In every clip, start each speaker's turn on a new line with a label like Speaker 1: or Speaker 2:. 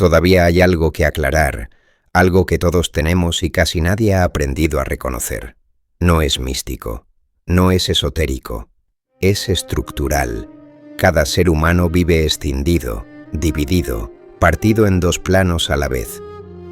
Speaker 1: Todavía hay algo que aclarar, algo que todos tenemos y casi nadie ha aprendido a reconocer. No es místico, no es esotérico, es estructural. Cada ser humano vive escindido, dividido, partido en dos planos a la vez.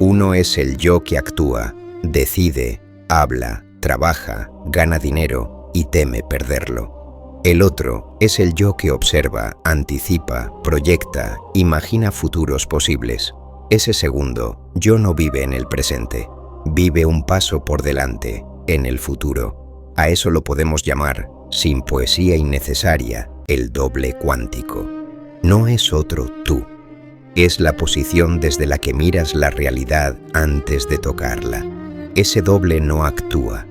Speaker 1: Uno es el yo que actúa, decide, habla, trabaja, gana dinero y teme perderlo. El otro es el yo que observa, anticipa, proyecta, imagina futuros posibles. Ese segundo, yo no vive en el presente, vive un paso por delante, en el futuro. A eso lo podemos llamar, sin poesía innecesaria, el doble cuántico. No es otro tú. Es la posición desde la que miras la realidad antes de tocarla. Ese doble no actúa,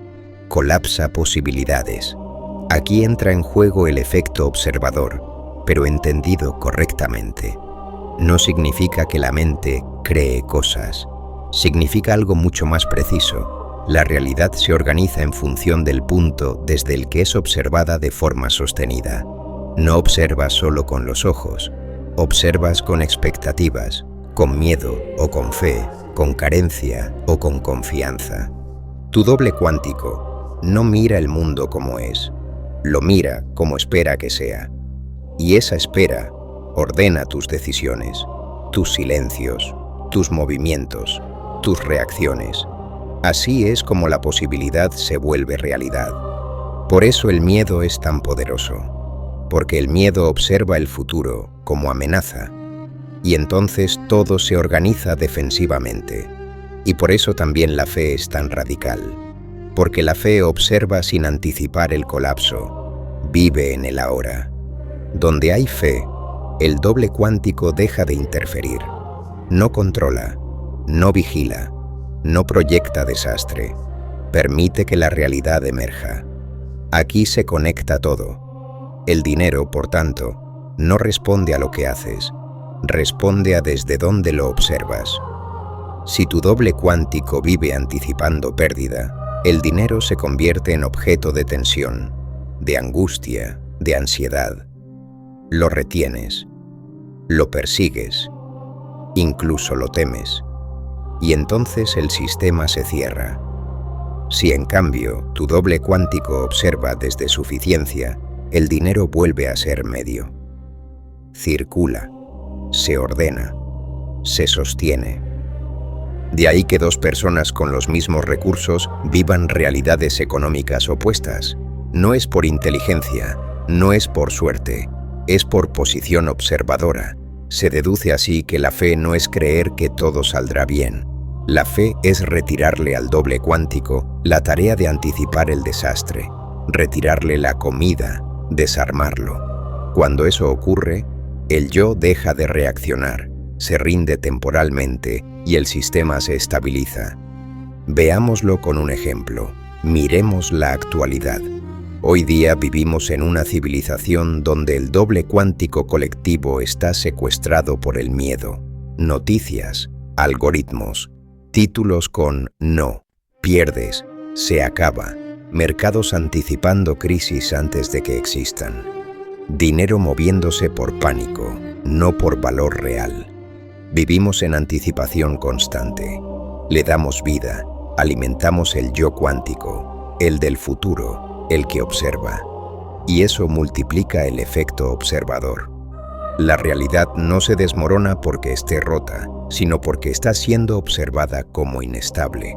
Speaker 1: colapsa posibilidades. Aquí entra en juego el efecto observador, pero entendido correctamente. No significa que la mente cree cosas. Significa algo mucho más preciso. La realidad se organiza en función del punto desde el que es observada de forma sostenida. No observas solo con los ojos, observas con expectativas, con miedo o con fe, con carencia o con confianza. Tu doble cuántico no mira el mundo como es, lo mira como espera que sea. Y esa espera ordena tus decisiones, tus silencios, tus movimientos, tus reacciones. Así es como la posibilidad se vuelve realidad. Por eso el miedo es tan poderoso, porque el miedo observa el futuro como amenaza, y entonces todo se organiza defensivamente. Y por eso también la fe es tan radical, porque la fe observa sin anticipar el colapso, vive en el ahora. Donde hay fe, el doble cuántico deja de interferir, no controla, no vigila, no proyecta desastre, permite que la realidad emerja. Aquí se conecta todo. El dinero, por tanto, no responde a lo que haces, responde a desde dónde lo observas. Si tu doble cuántico vive anticipando pérdida, el dinero se convierte en objeto de tensión, de angustia, de ansiedad. Lo retienes, lo persigues, incluso lo temes, y entonces el sistema se cierra. Si en cambio tu doble cuántico observa desde suficiencia, el dinero vuelve a ser medio. Circula, se ordena, se sostiene. De ahí que dos personas con los mismos recursos vivan realidades económicas opuestas. No es por inteligencia, no es por suerte, es por posición observadora. Se deduce así que la fe no es creer que todo saldrá bien. La fe es retirarle al doble cuántico la tarea de anticipar el desastre, retirarle la comida, desarmarlo. Cuando eso ocurre, el yo deja de reaccionar, se rinde temporalmente y el sistema se estabiliza. Veámoslo con un ejemplo. Miremos la actualidad. Hoy día vivimos en una civilización donde el doble cuántico colectivo está secuestrado por el miedo. Noticias, algoritmos, títulos con no, pierdes, se acaba, mercados anticipando crisis antes de que existan. Dinero moviéndose por pánico, no por valor real. Vivimos en anticipación constante. Le damos vida, alimentamos el yo cuántico, el del futuro, el que observa. Y eso multiplica el efecto observador. La realidad no se desmorona porque esté rota, sino porque está siendo observada como inestable.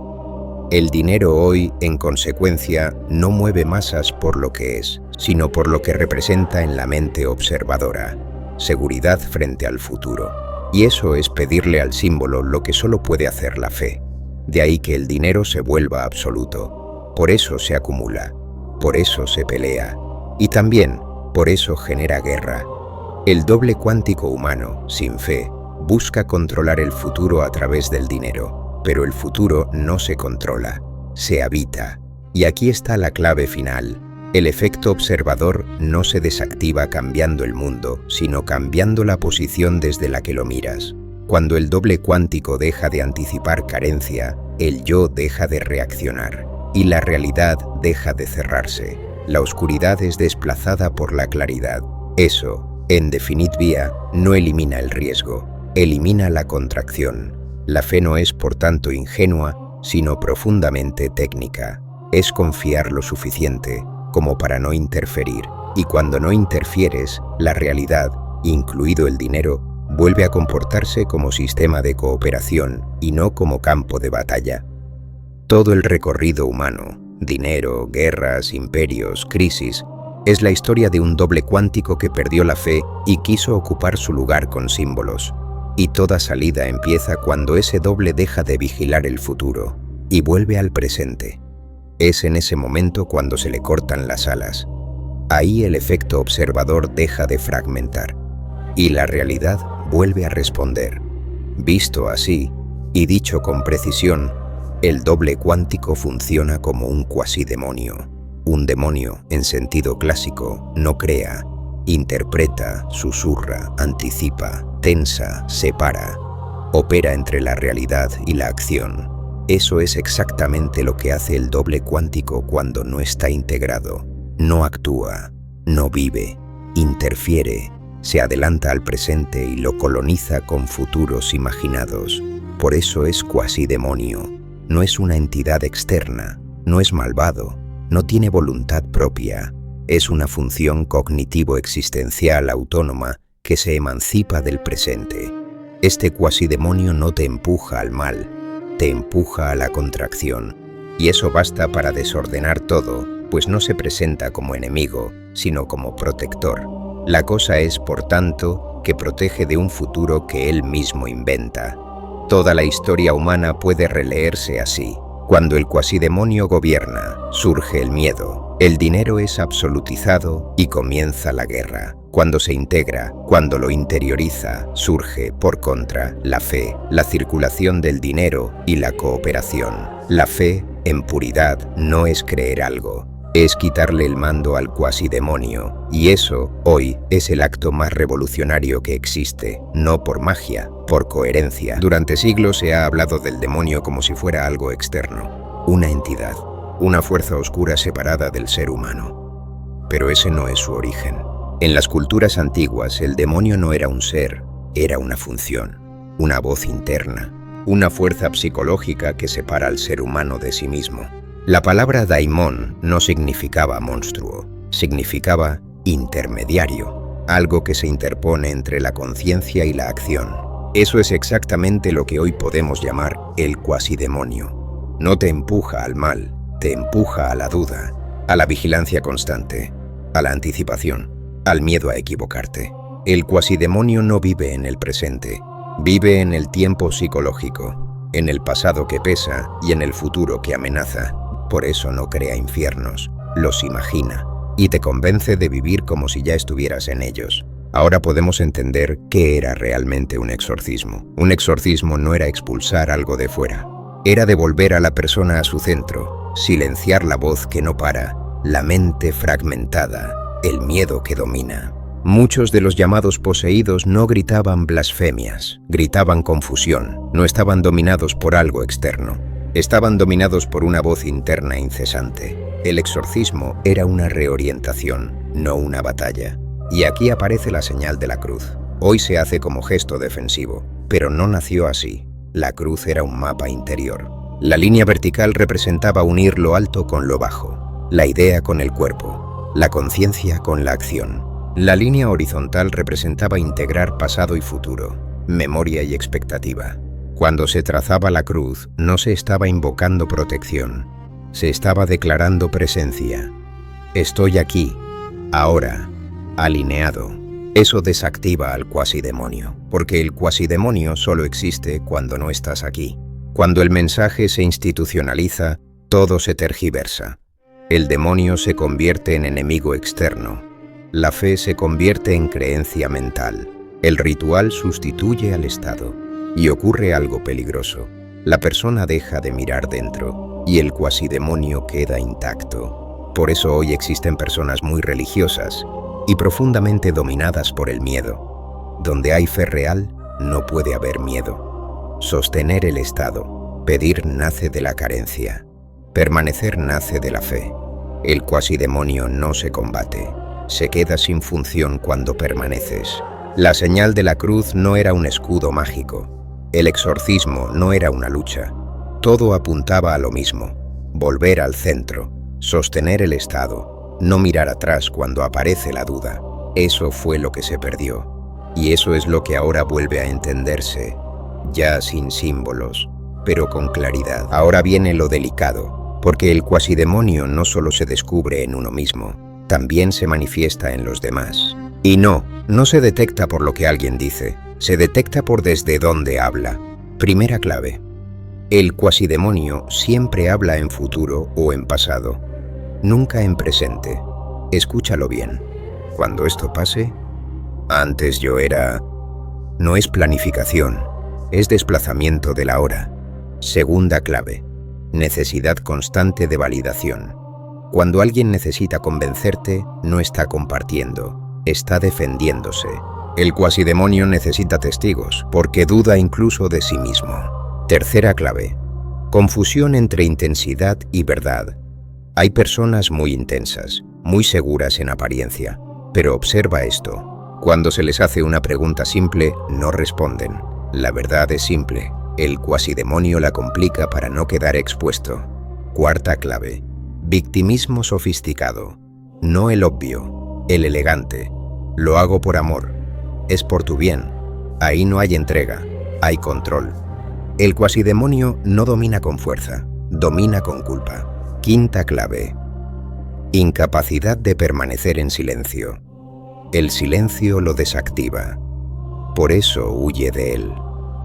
Speaker 1: El dinero hoy, en consecuencia, no mueve masas por lo que es, sino por lo que representa en la mente observadora. Seguridad frente al futuro. Y eso es pedirle al símbolo lo que solo puede hacer la fe. De ahí que el dinero se vuelva absoluto. Por eso se acumula, por eso se pelea, y también por eso genera guerra. El doble cuántico humano, sin fe, busca controlar el futuro a través del dinero, pero el futuro no se controla, se habita. Y aquí está la clave final. El efecto observador no se desactiva cambiando el mundo, sino cambiando la posición desde la que lo miras. Cuando el doble cuántico deja de anticipar carencia, el yo deja de reaccionar, y la realidad deja de cerrarse. La oscuridad es desplazada por la claridad. Eso, en definitiva, no elimina el riesgo, elimina la contracción. La fe no es, por tanto, ingenua, sino profundamente técnica. Es confiar lo suficiente como para no interferir. Y cuando no interfieres, la realidad, incluido el dinero, vuelve a comportarse como sistema de cooperación y no como campo de batalla. Todo el recorrido humano, dinero, guerras, imperios, crisis, es la historia de un doble cuántico que perdió la fe y quiso ocupar su lugar con símbolos. Y toda salida empieza cuando ese doble deja de vigilar el futuro y vuelve al presente. Es en ese momento cuando se le cortan las alas. Ahí el efecto observador deja de fragmentar y la realidad vuelve a responder. Visto así, y dicho con precisión, el doble cuántico funciona como un cuasidemonio. Un demonio, en sentido clásico, no crea, interpreta, susurra, anticipa, tensa, separa, opera entre la realidad y la acción. Eso es exactamente lo que hace el doble cuántico cuando no está integrado. No actúa, no vive, interfiere, se adelanta al presente y lo coloniza con futuros imaginados. Por eso es cuasidemonio. No es una entidad externa, no es malvado, no tiene voluntad propia. Es una función cognitivo-existencial autónoma que se emancipa del presente. Este cuasidemonio no te empuja al mal, te empuja a la contracción. Y eso basta para desordenar todo, pues no se presenta como enemigo, sino como protector. La cosa es, por tanto, que protege de un futuro que él mismo inventa. Toda la historia humana puede releerse así. Cuando el cuasidemonio gobierna, surge el miedo. El dinero es absolutizado y comienza la guerra. Cuando se integra, cuando lo interioriza, surge, por contra, la fe, la circulación del dinero y la cooperación. La fe, en puridad, no es creer algo, es quitarle el mando al cuasidemonio. Y eso, hoy, es el acto más revolucionario que existe, no por magia, por coherencia. Durante siglos se ha hablado del demonio como si fuera algo externo, una entidad, una fuerza oscura separada del ser humano. Pero ese no es su origen. En las culturas antiguas, el demonio no era un ser, era una función, una voz interna, una fuerza psicológica que separa al ser humano de sí mismo. La palabra daimón no significaba monstruo, significaba intermediario, algo que se interpone entre la conciencia y la acción. Eso es exactamente lo que hoy podemos llamar el cuasidemonio. No te empuja al mal, te empuja a la duda, a la vigilancia constante, a la anticipación, al miedo a equivocarte. El cuasidemonio no vive en el presente, vive en el tiempo psicológico, en el pasado que pesa y en el futuro que amenaza. Por eso no crea infiernos, los imagina y te convence de vivir como si ya estuvieras en ellos. Ahora podemos entender qué era realmente un exorcismo. Un exorcismo no era expulsar algo de fuera, era devolver a la persona a su centro, silenciar la voz que no para, la mente fragmentada, el miedo que domina. Muchos de los llamados poseídos no gritaban blasfemias, gritaban confusión, no estaban dominados por algo externo, estaban dominados por una voz interna incesante. El exorcismo era una reorientación, no una batalla. Y aquí aparece la señal de la cruz. Hoy se hace como gesto defensivo, pero no nació así. La cruz era un mapa interior. La línea vertical representaba unir lo alto con lo bajo, la idea con el cuerpo, la conciencia con la acción. La línea horizontal representaba integrar pasado y futuro, memoria y expectativa. Cuando se trazaba la cruz, no se estaba invocando protección, se estaba declarando presencia. Estoy aquí, ahora, alineado. Eso desactiva al cuasidemonio, porque el cuasidemonio solo existe cuando no estás aquí. Cuando el mensaje se institucionaliza, todo se tergiversa. El demonio se convierte en enemigo externo. La fe se convierte en creencia mental. El ritual sustituye al Estado. Y ocurre algo peligroso. La persona deja de mirar dentro y el cuasidemonio queda intacto. Por eso hoy existen personas muy religiosas y profundamente dominadas por el miedo. Donde hay fe real, no puede haber miedo. Sostener el Estado, pedir nace de la carencia. Permanecer nace de la fe. El cuasidemonio no se combate. Se queda sin función cuando permaneces. La señal de la cruz no era un escudo mágico. El exorcismo no era una lucha. Todo apuntaba a lo mismo: volver al centro, sostener el estado, no mirar atrás cuando aparece la duda. Eso fue lo que se perdió. Y eso es lo que ahora vuelve a entenderse, ya sin símbolos, pero con claridad. Ahora viene lo delicado, porque el cuasidemonio no solo se descubre en uno mismo, también se manifiesta en los demás. Y no se detecta por lo que alguien dice, se detecta por desde dónde habla. Primera clave: el cuasidemonio siempre habla en futuro o en pasado, nunca en presente. Escúchalo bien. Cuando esto pase, antes yo era... No es planificación, es desplazamiento de la hora. Segunda clave: necesidad constante de validación. Cuando alguien necesita convencerte, no está compartiendo, está defendiéndose. El cuasidemonio necesita testigos, porque duda incluso de sí mismo. Tercera clave: confusión entre intensidad y verdad. Hay personas muy intensas, muy seguras en apariencia, pero observa esto: cuando se les hace una pregunta simple, no responden. La verdad es simple, el cuasidemonio la complica para no quedar expuesto. Cuarta clave: victimismo sofisticado. No el obvio, el elegante. Lo hago por amor, es por tu bien. Ahí no hay entrega, hay control. El cuasidemonio no domina con fuerza, domina con culpa. Quinta clave: incapacidad de permanecer en silencio. El silencio lo desactiva. Por eso huye de él.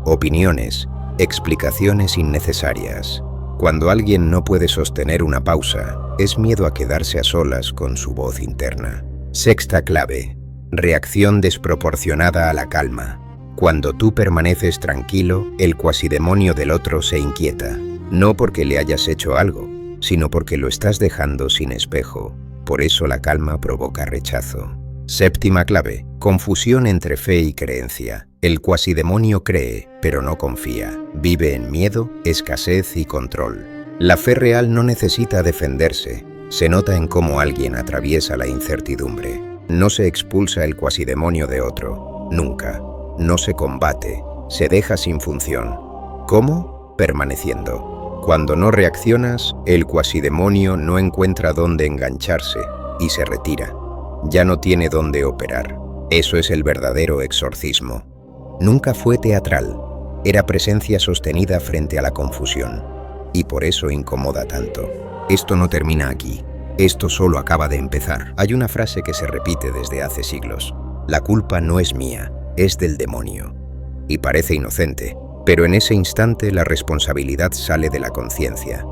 Speaker 1: Opiniones, explicaciones innecesarias. Cuando alguien no puede sostener una pausa, es miedo a quedarse a solas con su voz interna. Sexta clave: reacción desproporcionada a la calma. Cuando tú permaneces tranquilo, el cuasidemonio del otro se inquieta. No porque le hayas hecho algo, sino porque lo estás dejando sin espejo. Por eso la calma provoca rechazo. Séptima clave: confusión entre fe y creencia. El cuasidemonio cree, pero no confía. Vive en miedo, escasez y control. La fe real no necesita defenderse. Se nota en cómo alguien atraviesa la incertidumbre. No se expulsa el cuasidemonio de otro, nunca. No se combate, se deja sin función. ¿Cómo? Permaneciendo. Cuando no reaccionas, el cuasidemonio no encuentra dónde engancharse y se retira. Ya no tiene dónde operar. Eso es el verdadero exorcismo. Nunca fue teatral, era presencia sostenida frente a la confusión. Y por eso incomoda tanto. Esto no termina aquí. Esto solo acaba de empezar. Hay una frase que se repite desde hace siglos: la culpa no es mía, es del demonio. Y parece inocente, pero en ese instante la responsabilidad sale de la conciencia.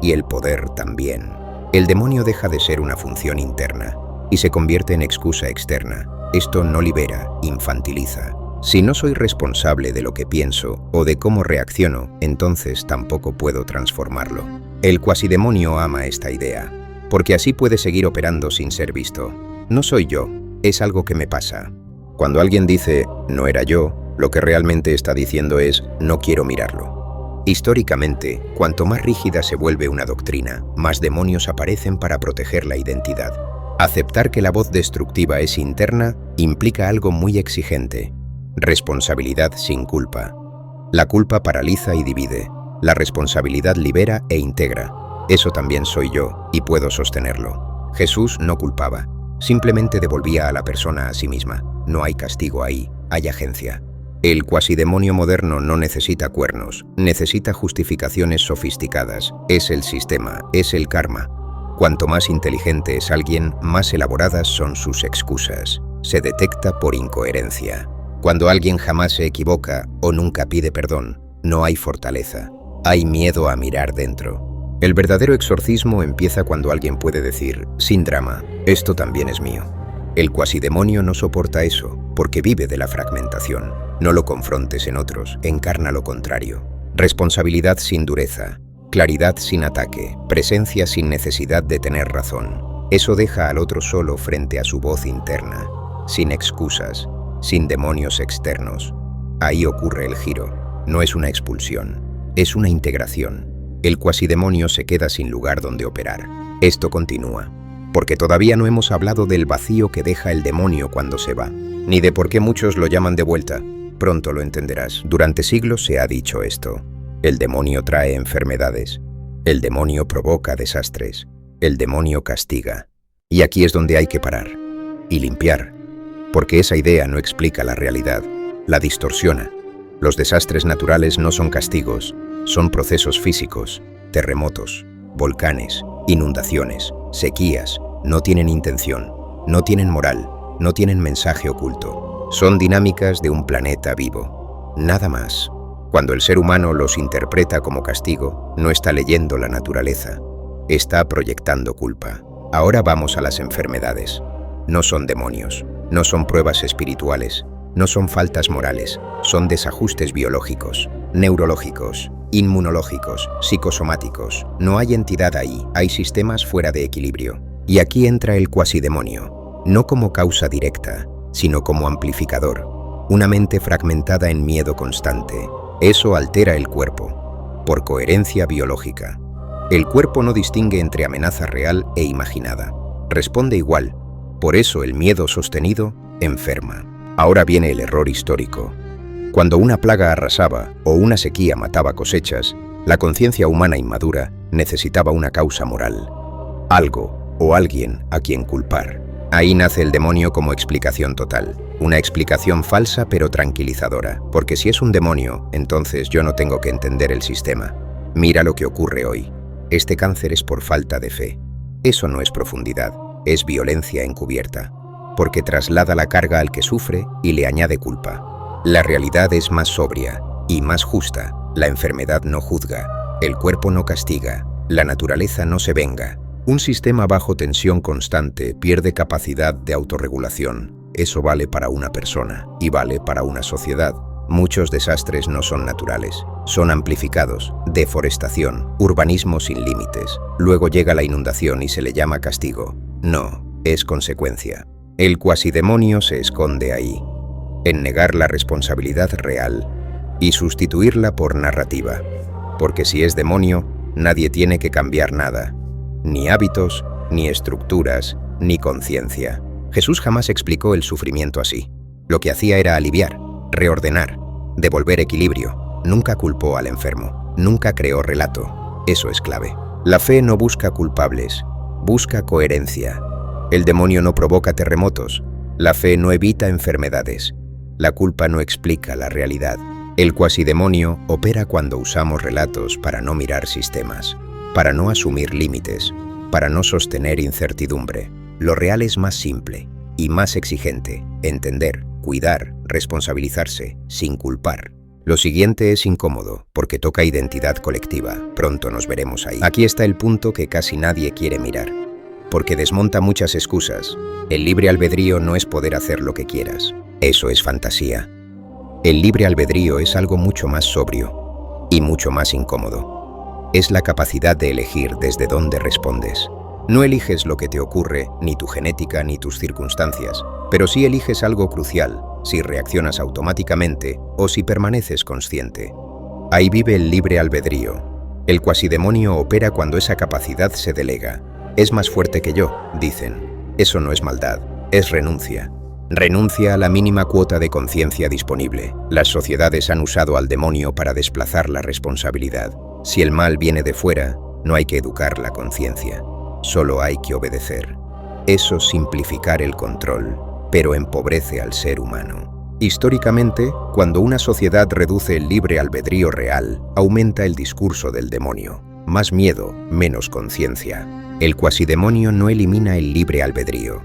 Speaker 1: Y el poder también. El demonio deja de ser una función interna y se convierte en excusa externa. Esto no libera, infantiliza. Si no soy responsable de lo que pienso o de cómo reacciono, entonces tampoco puedo transformarlo. El cuasidemonio ama esta idea, porque así puede seguir operando sin ser visto. No soy yo, es algo que me pasa. Cuando alguien dice, no era yo, lo que realmente está diciendo es, no quiero mirarlo. Históricamente, cuanto más rígida se vuelve una doctrina, más demonios aparecen para proteger la identidad. Aceptar que la voz destructiva es interna implica algo muy exigente: responsabilidad sin culpa. La culpa paraliza y divide. La responsabilidad libera e integra. Eso también soy yo y puedo sostenerlo. Jesús no culpaba, simplemente devolvía a la persona a sí misma. No hay castigo ahí, hay agencia. El cuasidemonio moderno no necesita cuernos, necesita justificaciones sofisticadas. Es el sistema, es el karma. Cuanto más inteligente es alguien, más elaboradas son sus excusas. Se detecta por incoherencia. Cuando alguien jamás se equivoca o nunca pide perdón, no hay fortaleza. Hay miedo a mirar dentro. El verdadero exorcismo empieza cuando alguien puede decir, sin drama, esto también es mío. El cuasidemonio no soporta eso, porque vive de la fragmentación. No lo confrontes en otros, encarna lo contrario. Responsabilidad sin dureza, claridad sin ataque, presencia sin necesidad de tener razón. Eso deja al otro solo frente a su voz interna, sin excusas, sin demonios externos. Ahí ocurre el giro. No es una expulsión, es una integración. El cuasidemonio se queda sin lugar donde operar. Esto continúa. porque todavía no hemos hablado del vacío que deja el demonio cuando se va, ni de por qué muchos lo llaman de vuelta. Pronto lo entenderás. Durante siglos se ha dicho esto. El demonio trae enfermedades. El demonio provoca desastres. El demonio castiga. Y aquí es donde hay que parar y limpiar, porque esa idea no explica la realidad, la distorsiona. Los desastres naturales no son castigos, son procesos físicos, terremotos, volcanes, inundaciones, sequías. No tienen intención, no tienen moral, no tienen mensaje oculto. Son dinámicas de un planeta vivo, nada más. Cuando el ser humano los interpreta como castigo, no está leyendo la naturaleza, está proyectando culpa. Ahora vamos a las enfermedades. No son demonios, no son pruebas espirituales, no son faltas morales, son desajustes biológicos, neurológicos, inmunológicos, psicosomáticos. No hay entidad ahí, hay sistemas fuera de equilibrio. Y aquí entra el cuasidemonio, no como causa directa, sino como amplificador. Una mente fragmentada en miedo constante. Eso altera el cuerpo, por coherencia biológica. El cuerpo no distingue entre amenaza real e imaginada. Responde igual. Por eso el miedo sostenido enferma. Ahora viene el error histórico. Cuando una plaga arrasaba o una sequía mataba cosechas, la conciencia humana inmadura necesitaba una causa moral. Algo o alguien a quien culpar. Ahí nace el demonio como explicación total. Una explicación falsa pero tranquilizadora. Porque si es un demonio, entonces yo no tengo que entender el sistema. Mira lo que ocurre hoy. Este cáncer es por falta de fe. Eso no es profundidad, es violencia encubierta, porque traslada la carga al que sufre y le añade culpa. La realidad es más sobria y más justa. La enfermedad no juzga, el cuerpo no castiga, la naturaleza no se venga. Un sistema bajo tensión constante pierde capacidad de autorregulación. Eso vale para una persona y vale para una sociedad. Muchos desastres no son naturales, son amplificados, deforestación, urbanismo sin límites. Luego llega la inundación y se le llama castigo. No, es consecuencia. El cuasidemonio se esconde ahí, en negar la responsabilidad real y sustituirla por narrativa. Porque si es demonio, nadie tiene que cambiar nada, ni hábitos, ni estructuras, ni conciencia. Jesús jamás explicó el sufrimiento así. Lo que hacía era aliviar, reordenar, devolver equilibrio. Nunca culpó al enfermo, nunca creó relato. Eso es clave. La fe no busca culpables, busca coherencia. El demonio no provoca terremotos, la fe no evita enfermedades, la culpa no explica la realidad. El cuasidemonio opera cuando usamos relatos para no mirar sistemas, para no asumir límites, para no sostener incertidumbre. Lo real es más simple y más exigente: entender, cuidar, responsabilizarse, sin culpar. Lo siguiente es incómodo, porque toca identidad colectiva. Pronto nos veremos ahí. Aquí está el punto que casi nadie quiere mirar, porque desmonta muchas excusas. El libre albedrío no es poder hacer lo que quieras. Eso es fantasía. El libre albedrío es algo mucho más sobrio y mucho más incómodo. Es la capacidad de elegir desde dónde respondes. No eliges lo que te ocurre, ni tu genética, ni tus circunstancias, pero sí eliges algo crucial, si reaccionas automáticamente o si permaneces consciente. Ahí vive el libre albedrío. El cuasidemonio opera cuando esa capacidad se delega. Es más fuerte que yo, dicen. Eso no es maldad, es renuncia. Renuncia a la mínima cuota de conciencia disponible. Las sociedades han usado al demonio para desplazar la responsabilidad. Si el mal viene de fuera, no hay que educar la conciencia. Solo hay que obedecer. Eso es simplificar el control, pero empobrece al ser humano. Históricamente, cuando una sociedad reduce el libre albedrío real, aumenta el discurso del demonio. Más miedo, menos conciencia. El cuasidemonio no elimina el libre albedrío,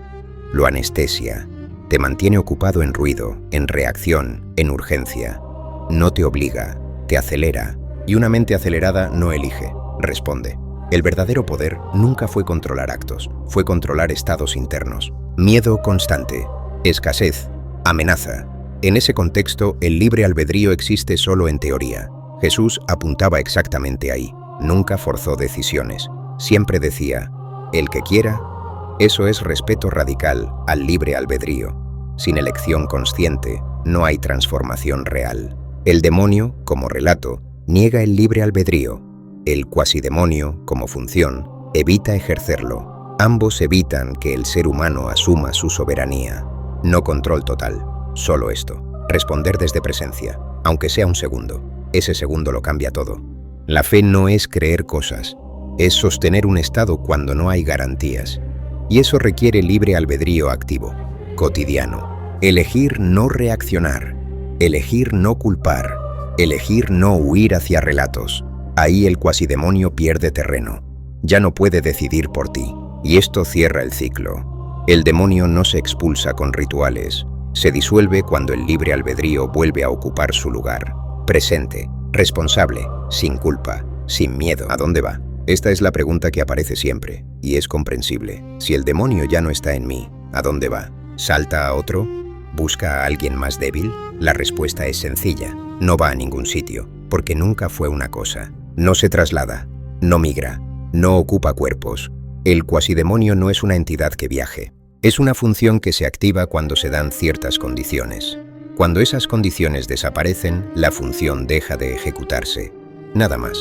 Speaker 1: lo anestesia. Te mantiene ocupado en ruido, en reacción, en urgencia. No te obliga, te acelera. Y una mente acelerada no elige, responde. El verdadero poder nunca fue controlar actos, fue controlar estados internos. Miedo constante, escasez, amenaza. En ese contexto, el libre albedrío existe solo en teoría. Jesús apuntaba exactamente ahí. Nunca forzó decisiones. Siempre decía, el que quiera. Eso es respeto radical al libre albedrío. Sin elección consciente, no hay transformación real. El demonio, como relato, niega el libre albedrío. El cuasidemonio, como función, evita ejercerlo. Ambos evitan que el ser humano asuma su soberanía. No control total, solo esto. Responder desde presencia, aunque sea un segundo. Ese segundo lo cambia todo. La fe no es creer cosas, es sostener un estado cuando no hay garantías. Y eso requiere libre albedrío activo, cotidiano. Elegir no reaccionar, elegir no culpar, elegir no huir hacia relatos. Ahí el cuasidemonio pierde terreno. Ya no puede decidir por ti. Y esto cierra el ciclo. El demonio no se expulsa con rituales. Se disuelve cuando el libre albedrío vuelve a ocupar su lugar. Presente, responsable, sin culpa, sin miedo. ¿A dónde va? Esta es la pregunta que aparece siempre, y es comprensible. Si el demonio ya no está en mí, ¿a dónde va? ¿Salta a otro? ¿Busca a alguien más débil? La respuesta es sencilla. No va a ningún sitio, porque nunca fue una cosa. No se traslada, no migra, no ocupa cuerpos. El cuasidemonio no es una entidad que viaje. Es una función que se activa cuando se dan ciertas condiciones. Cuando esas condiciones desaparecen, la función deja de ejecutarse. Nada más.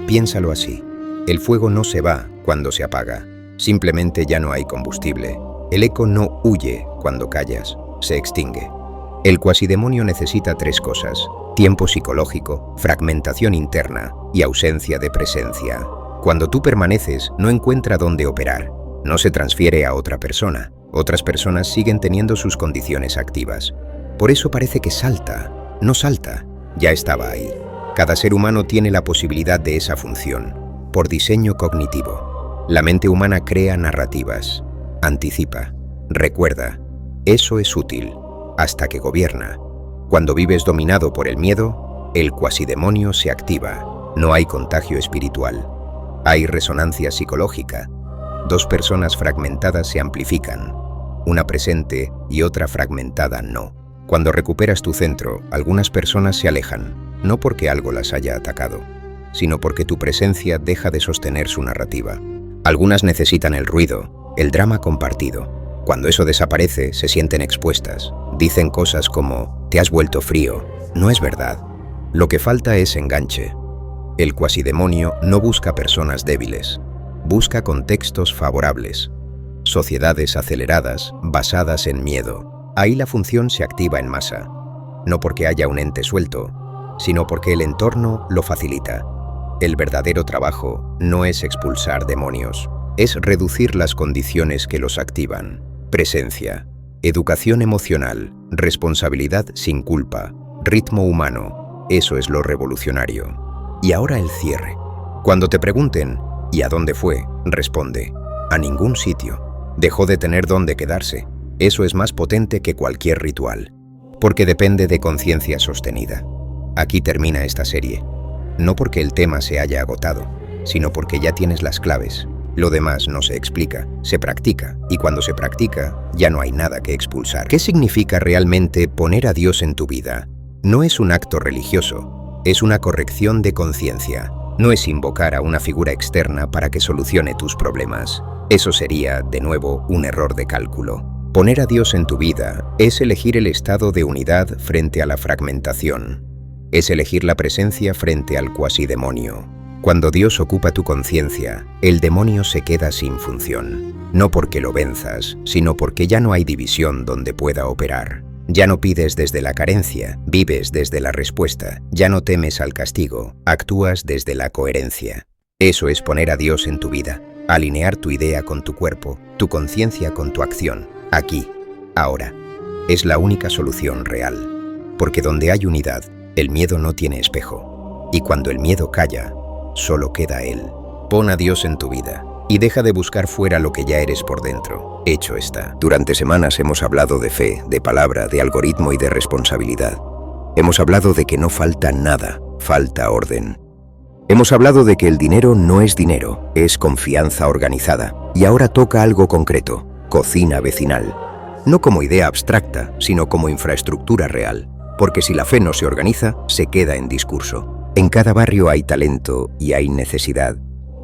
Speaker 1: Piénsalo así. El fuego no se va cuando se apaga. Simplemente ya no hay combustible. El eco no huye cuando callas. Se extingue. El cuasidemonio necesita tres cosas: tiempo psicológico, fragmentación interna y ausencia de presencia. Cuando tú permaneces, no encuentra dónde operar. No se transfiere a otra persona. Otras personas siguen teniendo sus condiciones activas. Por eso parece que salta. No salta. Ya estaba ahí. Cada ser humano tiene la posibilidad de esa función, por diseño cognitivo. La mente humana crea narrativas, anticipa, recuerda. Eso es útil, hasta que gobierna. Cuando vives dominado por el miedo, el cuasidemonio se activa. No hay contagio espiritual. Hay resonancia psicológica. Dos personas fragmentadas se amplifican. Una presente y otra fragmentada no. Cuando recuperas tu centro, algunas personas se alejan, no porque algo las haya atacado, sino porque tu presencia deja de sostener su narrativa. Algunas necesitan el ruido, el drama compartido. Cuando eso desaparece, se sienten expuestas. Dicen cosas como: «Te has vuelto frío». No es verdad. Lo que falta es enganche. El cuasidemonio no busca personas débiles. Busca contextos favorables. Sociedades aceleradas, basadas en miedo. Ahí la función se activa en masa. No porque haya un ente suelto, sino porque el entorno lo facilita. El verdadero trabajo no es expulsar demonios, es reducir las condiciones que los activan. Presencia, educación emocional, responsabilidad sin culpa, ritmo humano. Eso es lo revolucionario. Y ahora el cierre. Cuando te pregunten ¿y a dónde fue?, responde: a ningún sitio. Dejó de tener dónde quedarse. Eso es más potente que cualquier ritual, porque depende de conciencia sostenida. Aquí termina esta serie. No porque el tema se haya agotado, sino porque ya tienes las claves. Lo demás no se explica, se practica, y cuando se practica, ya no hay nada que expulsar. ¿Qué significa realmente poner a Dios en tu vida? No es un acto religioso, es una corrección de conciencia. No es invocar a una figura externa para que solucione tus problemas. Eso sería, de nuevo, un error de cálculo. Poner a Dios en tu vida es elegir el estado de unidad frente a la fragmentación. Es elegir la presencia frente al cuasidemonio. Cuando Dios ocupa tu conciencia, el demonio se queda sin función. No porque lo venzas, sino porque ya no hay división donde pueda operar. Ya no pides desde la carencia, vives desde la respuesta. Ya no temes al castigo, actúas desde la coherencia. Eso es poner a Dios en tu vida, alinear tu idea con tu cuerpo, tu conciencia con tu acción. Aquí, ahora. Es la única solución real. Porque donde hay unidad, el miedo no tiene espejo. Y cuando el miedo calla, solo queda Él. Pon a Dios en tu vida y deja de buscar fuera lo que ya eres por dentro. Hecho está. Durante semanas hemos hablado de fe, de palabra, de algoritmo y de responsabilidad. Hemos hablado de que no falta nada, falta orden. Hemos hablado de que el dinero no es dinero, es confianza organizada. Y ahora toca algo concreto: cocina vecinal. No como idea abstracta, sino como infraestructura real. Porque si la fe no se organiza, se queda en discurso. En cada barrio hay talento y hay necesidad.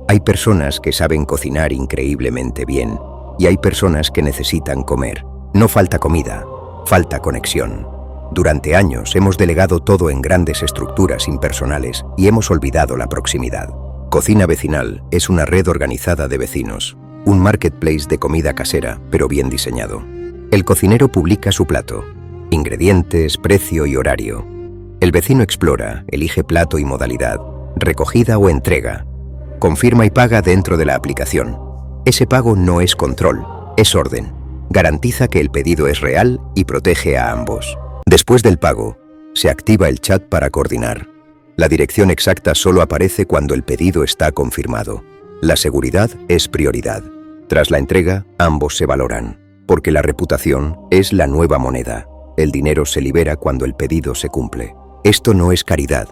Speaker 1: Hay personas que saben cocinar increíblemente bien y hay personas que necesitan comer. No falta comida, falta conexión. Durante años hemos delegado todo en grandes estructuras impersonales y hemos olvidado la proximidad. Cocina vecinal es una red organizada de vecinos, Un marketplace de comida casera, pero bien diseñado. El cocinero publica su plato, ingredientes, precio y horario. El vecino explora, elige plato y modalidad, recogida o entrega. Confirma y paga dentro de la aplicación. Ese pago no es control, es orden. Garantiza que el pedido es real y protege a ambos. Después del pago, se activa el chat para coordinar. La dirección exacta solo aparece cuando el pedido está confirmado. La seguridad es prioridad. Tras la entrega, ambos se valoran, porque la reputación es la nueva moneda. El dinero se libera cuando el pedido se cumple. Esto no es caridad,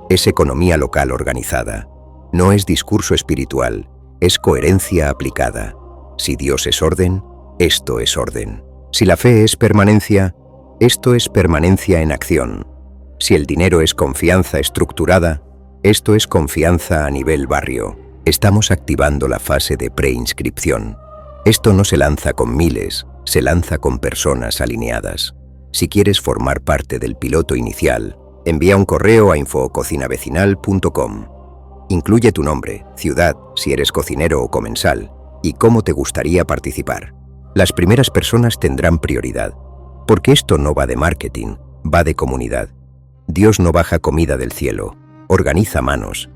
Speaker 1: es economía local organizada. No es discurso espiritual, es coherencia aplicada. Si Dios es orden, esto es orden. Si la fe es permanencia, esto es permanencia en acción. Si el dinero es confianza estructurada, esto es confianza a nivel barrio. Estamos activando la fase de preinscripción. Esto no se lanza con miles, se lanza con personas alineadas. Si quieres formar parte del piloto inicial, envía un correo a info@cocinavecinal.com. Incluye tu nombre, ciudad, si eres cocinero o comensal, y cómo te gustaría participar. Las primeras personas tendrán prioridad, porque esto no va de marketing, va de comunidad. Dios no baja comida del cielo, organiza manos.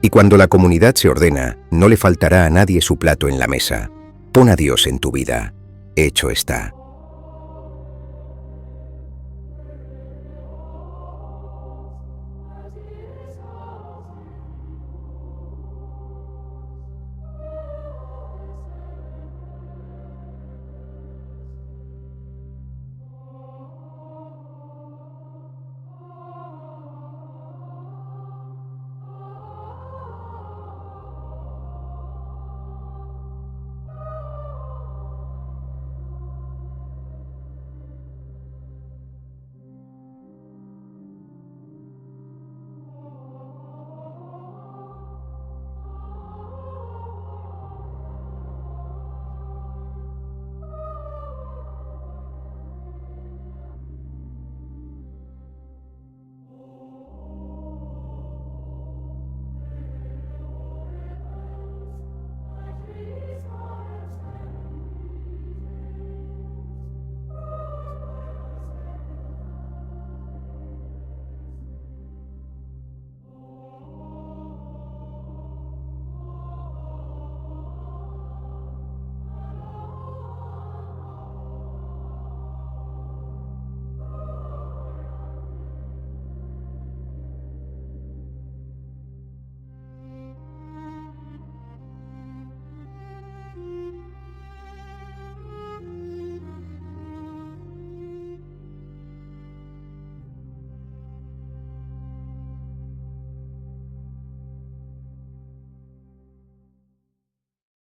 Speaker 1: Y cuando la comunidad se ordena, no le faltará a nadie su plato en la mesa. Pon a Dios en tu vida. Hecho está.